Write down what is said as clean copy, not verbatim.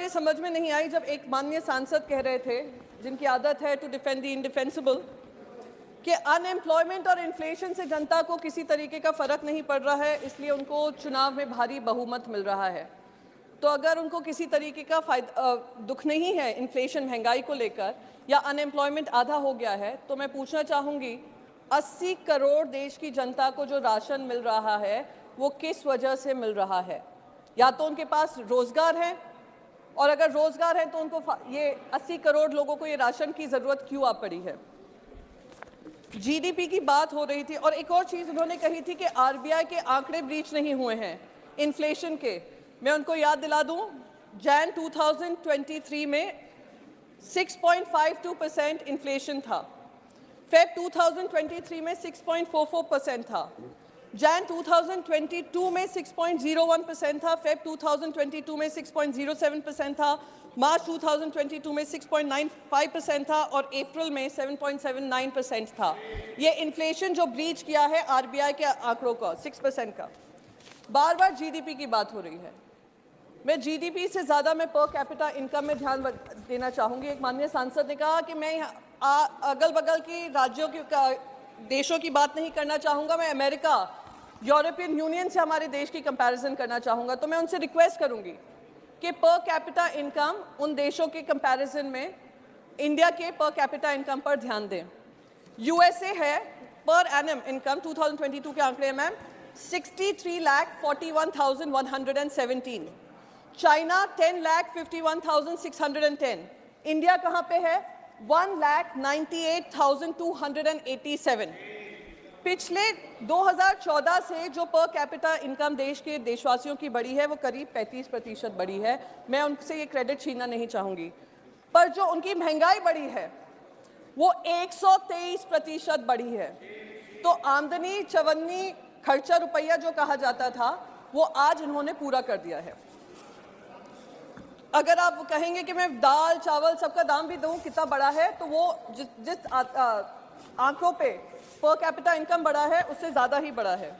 मुझे समझ में नहीं आई जब एक माननीय सांसद कह रहे थे, जिनकी आदत है टू डिफेंड द इंडिफेंसिबल, कि अनएम्प्लॉयमेंट और इन्फ्लेशन से जनता को किसी तरीके का फर्क नहीं पड़ रहा है, इसलिए उनको चुनाव में भारी बहुमत मिल रहा है। तो अगर उनको किसी तरीके का दुख नहीं है इन्फ्लेशन, महंगाई को लेकर, या अनएम्प्लॉयमेंट आधा हो गया है, तो मैं पूछना चाहूँगी 80 करोड़ देश की जनता को जो राशन मिल रहा है वो किस वजह से मिल रहा है? या तो उनके पास रोजगार है, और अगर रोजगार है तो उनको ये 80 करोड़ लोगों को ये राशन की जरूरत क्यों आ पड़ी है? जीडीपी की बात हो रही थी, और एक और चीज उन्होंने कही थी कि आरबीआई के आंकड़े ब्रीच नहीं हुए हैं इन्फ्लेशन के। मैं उनको याद दिला दूं, जैन 2023 में 6.52% इन्फ्लेशन था, फेब 2023 में 6.44% था, जैन 2022 में 6.01% था, फेब 2022 में 6.07% था, मार्च 2022 में 6.95% था और अप्रैल में 7.79% था। ये इन्फ्लेशन जो ब्रीच किया है आरबीआई के आंकड़ों का 6% का। बार बार जीडीपी की बात हो रही है। मैं जीडीपी से ज़्यादा मैं पर कैपिटा इनकम में ध्यान देना चाहूँगी। एक माननीय सांसद ने कहा कि मैं अगल बगल की राज्यों की देशों की बात नहीं करना चाहूँगा, मैं अमेरिका, यूरोपियन यूनियन से हमारे देश की कंपैरिजन करना चाहूँगा। तो मैं उनसे रिक्वेस्ट करूँगी कि पर कैपिटा इनकम उन देशों के कंपैरिजन में इंडिया के पर कैपिटा इनकम पर ध्यान दें। यूएसए है पर एनम इनकम 2022 के आंकड़े मैम 63,41,117, चाइना 10,51,610, इंडिया कहाँ पे है 1,98,287। पिछले 2014 से जो पर कैपिटा इनकम देश के देशवासियों की बढ़ी है वो करीब 35% बढ़ी है। मैं उनसे ये क्रेडिट छीनना नहीं चाहूँगी, पर जो उनकी महंगाई बढ़ी है वो 123% बढ़ी है। तो आमदनी चवन्नी खर्चा रुपया जो कहा जाता था वो आज उन्होंने पूरा कर दिया है। अगर आप कहेंगे कि मैं दाल चावल सबका दाम भी दूं कितना बड़ा है, तो वो जिस आंकड़ों पे पर कैपिटा इनकम बढ़ा है उससे ज़्यादा ही बढ़ा है।